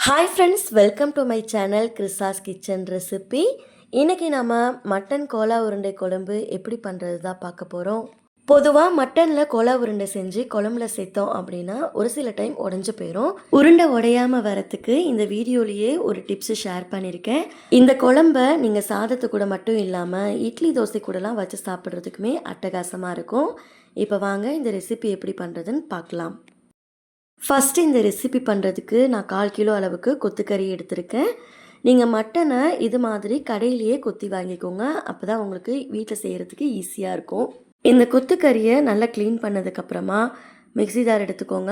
Hi friends, welcome to my channel Chrisa's kitchen recipe. இன்றைக்கி நம்ம mutton Cola உருண்டை குழம்பு எப்படி பண்ணுறது தான் பார்க்க போகிறோம். பொதுவாக மட்டனில் கோலா உருண்டை செஞ்சு குழம்புல சேர்த்தோம் அப்படின்னா ஒரு சில டைம் உடஞ்சி போயிடும். உருண்டை உடையாமல் வரத்துக்கு இந்த வீடியோலேயே ஒரு டிப்ஸு ஷேர் பண்ணியிருக்கேன். இந்த குழம்ப நீங்கள் சாதத்து கூட மட்டும் இல்லாமல் இட்லி தோசை கூடலாம் வச்சு சாப்பிட்றதுக்குமே அட்டகாசமாக இருக்கும். இப்போ வாங்க இந்த ரெசிபி எப்படி பண்ணுறதுன்னு பார்க்கலாம். ஃபஸ்ட்டு இந்த ரெசிபி பண்ணுறதுக்கு நான் 1/4 கிலோ அளவுக்கு கொத்துக்கறி எடுத்திருக்கேன். நீங்கள் மட்டனை இது மாதிரி கடையிலேயே கொத்தி வாங்கிக்கோங்க. அப்போ தான் உங்களுக்கு வீட்டில் செய்கிறதுக்கு ஈஸியாக இருக்கும். இந்த கொத்துக்கறியை நல்லா க்ளீன் பண்ணதுக்கப்புறமா மிக்ஸி ஜார் எடுத்துக்கோங்க.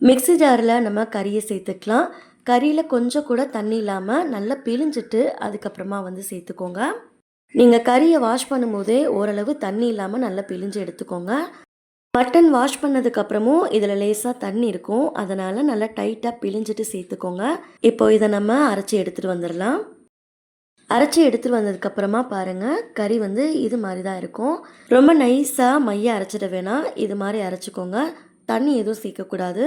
மிக்ஸி ஜாரில் நம்ம கறியை சேர்த்துக்கலாம். கறியில் கொஞ்சம் கூட தண்ணி இல்லாமல் நல்லா பிழிஞ்சிட்டு அதுக்கப்புறமா சேர்த்துக்கோங்க. நீங்கள் கறியை வாஷ் பண்ணும்போதே ஓரளவு தண்ணி இல்லாமல் நல்லா பிழிஞ்சு எடுத்துக்கோங்க. மட்டன் வாஷ் பண்ணதுக்கப்புறமும் இதில் லேசாக தண்ணி இருக்கும், அதனால் நல்லா டைட்டாக பிழிஞ்சிட்டு சேர்த்துக்கோங்க. இப்போ இதை நம்ம அரைச்சி எடுத்துகிட்டு வந்துடலாம். அரைச்சி எடுத்துகிட்டு வந்ததுக்கப்புறமா பாருங்கள், கறி இது மாதிரி தான் இருக்கும். ரொம்ப நைஸாக மைய அரைச்சிட வேணாம், இது மாதிரி அரைச்சிக்கோங்க. தண்ணி எதுவும் சேர்க்கக்கூடாது.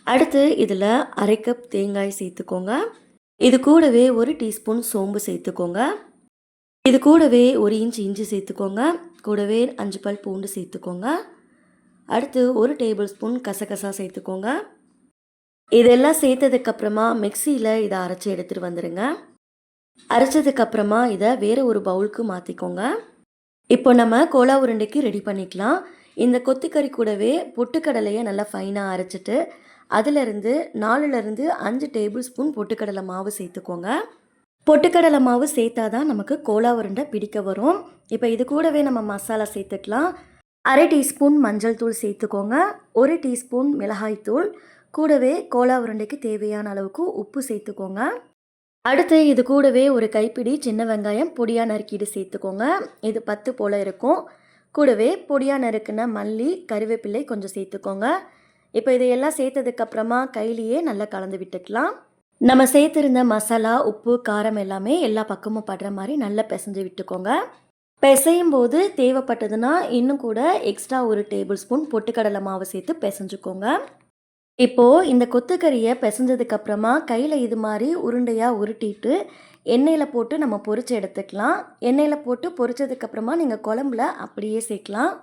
அடுத்து இதில் 1/2 கப் தேங்காய் சேர்த்துக்கோங்க. இது கூடவே 1 டீஸ்பூன் சோம்பு சேர்த்துக்கோங்க. இது கூடவே 1 இன்ச் இஞ்சி சேர்த்துக்கோங்க. கூடவே 5 பல் பூண்டு சேர்த்துக்கோங்க. அடுத்து 1 டேபிள் ஸ்பூன் கசகசா சேர்த்துக்கோங்க. இதெல்லாம் சேர்த்ததுக்கப்புறமா மிக்சியில் இதை அரைச்சி எடுத்துகிட்டு வந்துடுங்க. அரைச்சதுக்கப்புறமா இதை வேறு ஒரு பவுலுக்கு மாற்றிக்கோங்க. இப்போ நம்ம கோலா உருண்டைக்கு ரெடி பண்ணிக்கலாம். இந்த கொத்துக்கறி கூடவே பொட்டுக்கடலையை நல்லா ஃபைனாக அரைச்சிட்டு அதிலிருந்து 4லேருந்து 5 டேபிள் ஸ்பூன் பொட்டுக்கடலை மாவு சேர்த்துக்கோங்க. பொட்டுக்கடலை மாவு சேர்த்தா தான் நமக்கு கோலா உருண்டை பிடிக்க வரும். இப்போ இது கூடவே நம்ம மசாலா சேர்த்துக்கலாம். 1/2 டீஸ்பூன் மஞ்சள் தூள் சேர்த்துக்கோங்க. 1 டீஸ்பூன் மிளகாய் தூள், கூடவே கோலா உருண்டைக்கு தேவையான அளவுக்கு உப்பு சேர்த்துக்கோங்க. அடுத்து இது கூடவே ஒரு கைப்பிடி சின்ன வெங்காயம் பொடியாக நறுக்கிட்டு சேர்த்துக்கோங்க. இது 10 போல் இருக்கும். கூடவே பொடியாக நறுக்கின மல்லி, கருவேப்பிலை கொஞ்சம் சேர்த்துக்கோங்க. இப்போ இதையெல்லாம் சேர்த்ததுக்கப்புறமா கையிலேயே நல்லா கலந்து விட்டுக்கலாம். நம்ம சேர்த்துருந்த மசாலா, உப்பு, காரம் எல்லாமே எல்லா பக்கமும் படுற மாதிரி நல்லா பிசைஞ்சு விட்டுக்கோங்க. பிசையும் போது தேவைப்பட்டதுன்னா இன்னும் கூட எக்ஸ்ட்ரா 1 டேபிள் ஸ்பூன் பொட்டுக்கடலை மாவு சேர்த்து பிசைஞ்சுக்கோங்க. இப்போது இந்த கொத்துக்கறியை பிசைஞ்சதுக்கப்புறமா கையில் இது மாதிரி உருண்டையாக உருட்டிட்டு எண்ணெயில் போட்டு நம்ம பொரித்து எடுத்துக்கலாம். எண்ணெயில் போட்டு பொரிச்சதுக்கப்புறமா நீங்கள் குழம்புல அப்படியே சேர்க்கலாம்.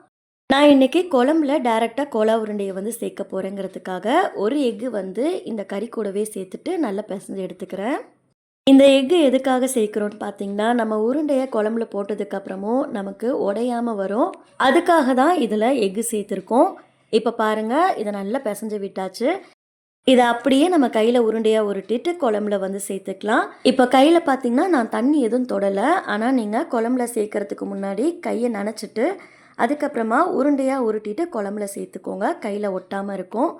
நான் இன்றைக்கி குழம்புல டைரெக்டாக கோலா உருண்டையை சேர்க்க போகிறேங்கிறதுக்காக 1 எக்கு இந்த கறி கூடவே சேர்த்துட்டு நல்லா பிசைஞ்சு எடுத்துக்கிறேன். இந்த எக்கு எதுக்காக சேர்க்குறோன்னு பார்த்தீங்கன்னா, நம்ம உருண்டையை குழம்புல போட்டதுக்கப்புறமும் நமக்கு உடையாமல் வரும். அதுக்காக தான் இதில் எக்கு சேர்த்துருக்கோம். இப்போ பாருங்கள், இதை நல்லா பிசைஞ்சு விட்டாச்சு. இதை அப்படியே நம்ம கையில் உருண்டையாக உருட்டிட்டு குழம்புல சேர்த்துக்கலாம். இப்போ கையில் பார்த்தீங்கன்னா நான் தண்ணி எதுவும் தொடலை. ஆனால் நீங்கள் குழம்புல சேர்க்கறதுக்கு முன்னாடி கையை நனைச்சிட்டு அதுக்கப்புறமா உருண்டையாக உருட்டிட்டு குழம்புல சேர்த்துக்கோங்க, கையில் ஒட்டாமல் இருக்கும்.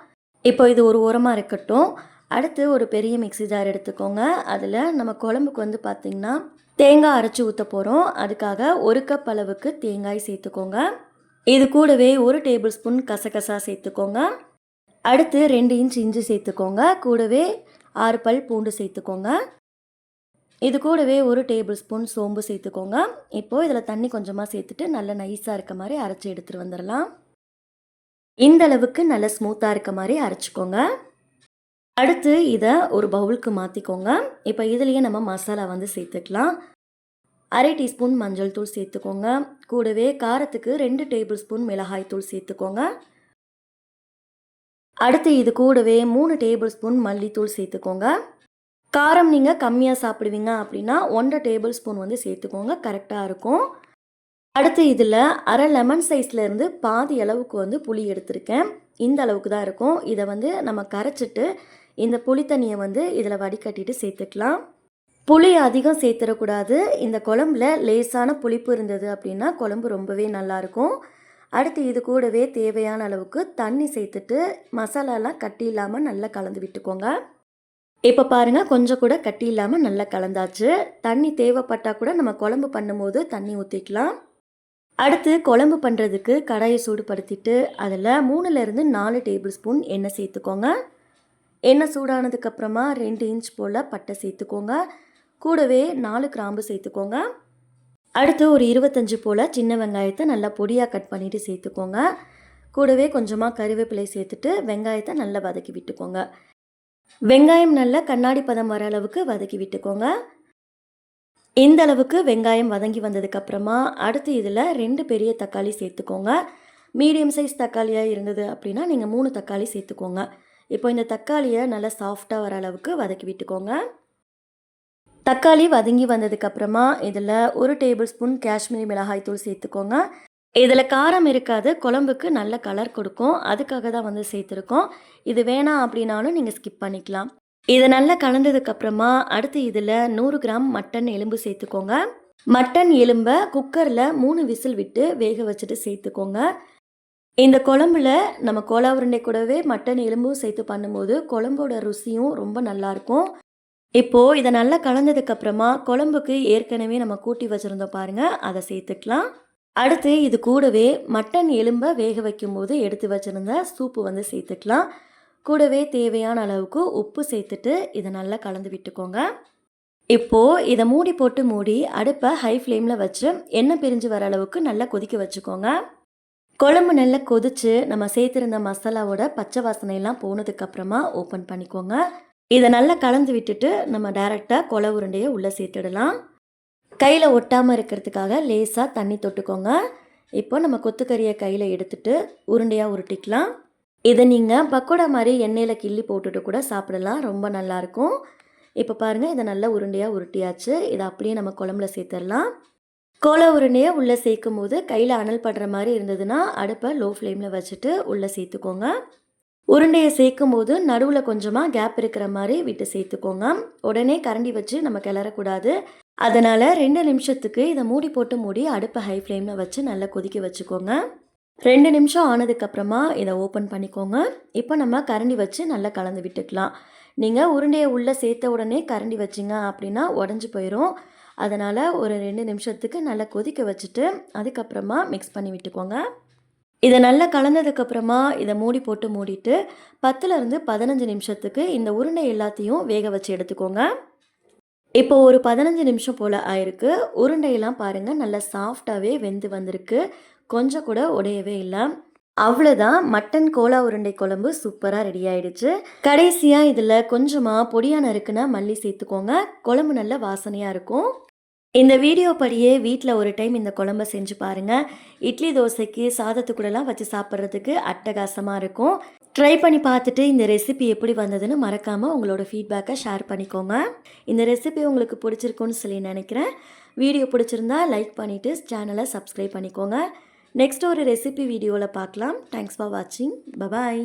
இப்போ இது ஒரு ஓரமாக இருக்கட்டும். அடுத்து ஒரு பெரிய மிக்ஸி ஜார் எடுத்துக்கோங்க. அதில் நம்ம குழம்புக்கு பார்த்திங்கன்னா தேங்காய் அரைச்சி ஊற்ற போகிறோம். அதுக்காக 1 கப் அளவுக்கு தேங்காய் சேர்த்துக்கோங்க. இது கூடவே 1 டேபிள் ஸ்பூன் கசகசா சேர்த்துக்கோங்க. அடுத்து 2 இன்ச் இஞ்சி சேர்த்துக்கோங்க. கூடவே 6 பல் பூண்டு சேர்த்துக்கோங்க. இது கூடவே 1 டேபிள் ஸ்பூன் சோம்பு சேர்த்துக்கோங்க. இப்போது இதில் தண்ணி கொஞ்சமாக சேர்த்துட்டு நல்லா நைஸாக இருக்க மாதிரி அரைச்சி எடுத்துகிட்டு வந்துடலாம். இந்த அளவுக்கு நல்லா ஸ்மூத்தாக இருக்க மாதிரி அரைச்சிக்கோங்க. அடுத்து இதை ஒரு பவுலுக்கு மாற்றிக்கோங்க. இப்போ இதுலேயே நம்ம மசாலா சேர்த்துக்கலாம். 1/2 டீஸ்பூன் மஞ்சள் தூள் சேர்த்துக்கோங்க. கூடவே காரத்துக்கு 2 டேபிள் ஸ்பூன் மிளகாய் தூள் சேர்த்துக்கோங்க. அடுத்து இது கூடவே 3 டேபிள் ஸ்பூன் மல்லித்தூள் சேர்த்துக்கோங்க. காரம் நீங்கள் கம்மியாக சாப்பிடுவீங்க அப்படின்னா 1/2 டேபிள் ஸ்பூன் சேர்த்துக்கோங்க, கரெக்டாக இருக்கும். அடுத்து இதில் அரை லெமன் சைஸ்லேருந்து பாதி அளவுக்கு புளி எடுத்திருக்கேன். இந்த அளவுக்கு தான் இருக்கும். இதை நம்ம கரைச்சிட்டு இந்த புளி தண்ணியை இதில் வடிகட்டிட்டு சேர்த்துக்கலாம். புளி அதிகம் சேர்த்துடக்கூடாது. இந்த குழம்புல லேசான புளிப்பு இருந்தது அப்படின்னா குழம்பு ரொம்பவே நல்லாயிருக்கும். அடுத்து இது கூடவே தேவையான அளவுக்கு தண்ணி சேர்த்துட்டு மசாலாலாம் கட்டி இல்லாமல் நல்லா கலந்து விட்டுக்கோங்க. இப்போ பாருங்கள், கொஞ்சம் கூட கட்டி இல்லாமல் நல்லா கலந்தாச்சு. தண்ணி தேவைப்பட்டால் கூட நம்ம குழம்பு பண்ணும்போது தண்ணி ஊற்றிக்கலாம். அடுத்து குழம்பு பண்ணுறதுக்கு கடாயை சூடுபடுத்திட்டு அதில் 3லேருந்து 4 டேபிள் ஸ்பூன் எண்ணெய் சேர்த்துக்கோங்க. எண்ணெய் சூடானதுக்கப்புறமா 2 இன்ச் போல் பட்டை சேர்த்துக்கோங்க. கூடவே 4 கிராம்பு சேர்த்துக்கோங்க. அடுத்து ஒரு 25 போல் சின்ன வெங்காயத்தை நல்லா பொடியாக கட் பண்ணிவிட்டு சேர்த்துக்கோங்க. கூடவே கொஞ்சமாக கருவேப்பிலை சேர்த்துட்டு வெங்காயத்தை நல்லா வதக்கி விட்டுக்கோங்க. வெங்காயம் நல்லா கண்ணாடி பதம் வர அளவுக்கு வதக்கி விட்டுக்கோங்க. இந்த அளவுக்கு வெங்காயம் வதங்கி வந்ததுக்கப்புறமா அடுத்து இதில் 2 பெரிய தக்காளி சேர்த்துக்கோங்க. மீடியம் சைஸ் தக்காளியாக இருந்தது அப்படின்னா நீங்கள் 3 தக்காளி சேர்த்துக்கோங்க. இப்போ இந்த தக்காளியை நல்லா சாஃப்டாக வர அளவுக்கு வதக்கி விட்டுக்கோங்க. தக்காளி வதங்கி வந்ததுக்கப்புறமா இதில் 1 டேபிள் ஸ்பூன் காஷ்மீரி மிளகாய் தூள் சேர்த்துக்கோங்க. இதில் காரம் இருக்காது, குழம்புக்கு நல்ல கலர் கொடுக்கும், அதுக்காக தான் வந்து சேர்த்துருக்கோம். இது வேணாம் அப்படின்னாலும் நீங்கள் ஸ்கிப் பண்ணிக்கலாம். இதை நல்லா கலந்ததுக்கப்புறமா அடுத்து இதில் 100 கிராம் மட்டன் எலும்பு சேர்த்துக்கோங்க. மட்டன் எலும்பை குக்கரில் 3 விசில் விட்டு வேக வச்சுட்டு சேர்த்துக்கோங்க. இந்த குழம்புல நம்ம கோலா உருண்டை கூடவே மட்டன் எலும்பும் சேர்த்து பண்ணும்போது குழம்போட ருசியும் ரொம்ப நல்லாயிருக்கும். இப்போது இதை நல்லா கலந்ததுக்கப்புறமா குழம்புக்கு ஏற்கனவே நம்ம கூட்டி வச்சுருந்தோம் பாருங்கள், அதை சேர்த்துக்கலாம். அடுத்து இது கூடவே மட்டன் எலும்பை வேக வைக்கும்போது எடுத்து வச்சுருந்த சூப்பு வந்து சேர்த்துக்கலாம். கூடவே தேவையான அளவுக்கு உப்பு சேர்த்துட்டு இதை நல்லா கலந்து விட்டுக்கோங்க. இப்போது இதை மூடி போட்டு மூடி அடுப்பை ஹை ஃப்ளேமில் வச்சு எண்ணெய் பிரிஞ்சு வர அளவுக்கு நல்லா கொதிக்க வச்சுக்கோங்க. குழம்பு நல்லா கொதித்து நம்ம சேர்த்துருந்த மசாலாவோட பச்சை வாசனையெல்லாம் போனதுக்கப்புறமா ஓப்பன் பண்ணிக்கோங்க. இதை நல்லா கலந்து விட்டுட்டு நம்ம டைரெக்டாக கோலா உருண்டையை உள்ளே சேர்த்துடலாம். கையில் ஒட்டாமல் இருக்கிறதுக்காக லேசாக தண்ணி தொட்டுக்கோங்க. இப்போ நம்ம கொத்துக்கறியை கையில் எடுத்துட்டு உருண்டையாக உருட்டிக்கலாம். இதை நீங்கள் பக்கோடா மாதிரி எண்ணெயில் கிள்ளி போட்டுட்டு கூட சாப்பிடலாம், ரொம்ப நல்லாயிருக்கும். இப்போ பாருங்கள், இதை நல்லா உருண்டையாக உருட்டியாச்சு. இதை அப்படியே நம்ம குழம்புல சேர்த்துடலாம். கோலா உருண்டையை உள்ளே சேர்க்கும் போது கையில் அனல் படுற மாதிரி இருந்ததுன்னா அடுப்பை லோ ஃப்ளேமில் வச்சுட்டு உள்ளே சேர்த்துக்கோங்க. உருண்டையை சேர்க்கும் போது நடுவில் கொஞ்சமாக கேப் இருக்கிற மாதிரி விட்டு சேர்த்துக்கோங்க. உடனே கரண்டி வச்சு நம்ம கிளறக்கூடாது. அதனால் 2 நிமிஷத்துக்கு இதை மூடி போட்டு மூடி அடுப்பை ஹை ஃப்ளேமில் வச்சு நல்லா கொதிக்க வச்சுக்கோங்க. 2 நிமிஷம் ஆனதுக்கப்புறமா இதை ஓப்பன் பண்ணிக்கோங்க. இப்போ நம்ம கரண்டி வச்சு நல்லா கலந்து விட்டுக்கலாம். நீங்கள் உருண்டையை உள்ளே சேர்த்த உடனே கரண்டி வச்சிங்க அப்படின்னா உடஞ்சி போயிடும். அதனால் ஒரு 2 நிமிஷத்துக்கு நல்லா கொதிக்க வச்சுட்டு அதுக்கப்புறமா மிக்ஸ் பண்ணி விட்டுக்கோங்க. இதை நல்லா கலந்ததுக்கப்புறமா இதை மூடி போட்டு மூடிட்டு 10லேருந்து 15 நிமிஷத்துக்கு இந்த உருண்டை எல்லாத்தையும் வேக வச்சு எடுத்துக்கோங்க. இப்போ ஒரு 15 நிமிஷம் போல் ஆயிருக்கு. உருண்டையெல்லாம் பாருங்கள், நல்லா சாஃப்டாகவே வெந்து வந்திருக்கு, கொஞ்சம் கூட உடையவே இல்லை. அவ்வளோதான், மட்டன் கோலா உருண்டை குழம்பு சூப்பராக ரெடி ஆயிடுச்சு. கடைசியாக இதில் கொஞ்சமாக பொடியாக நறுக்குன மல்லி சேர்த்துக்கோங்க. குழம்பு நல்ல வாசனையாக இருக்கும். இந்த வீடியோ படியே வீட்டில் ஒரு டைம் இந்த குழம்பை செஞ்சு பாருங்கள். இட்லி தோசைக்கு சாதத்துக்கூடலாம் வச்சு சாப்பிட்றதுக்கு அட்டகாசமாக இருக்கும். ட்ரை பண்ணி பார்த்துட்டு இந்த ரெசிபி எப்படி வந்ததுன்னு மறக்காமல் உங்களோட ஃபீட்பேக்கை ஷேர் பண்ணிக்கோங்க. இந்த ரெசிபி உங்களுக்கு பிடிச்சிருக்குன்னு சொல்லி நினைக்கிறேன். வீடியோ பிடிச்சிருந்தா லைக் பண்ணிவிட்டு சேனலை சப்ஸ்கிரைப் பண்ணிக்கோங்க. நெக்ஸ்ட் ஒரு ரெசிபி வீடியோவில் பார்க்கலாம். தேங்க்ஸ் ஃபார் வாட்சிங். பபாய்.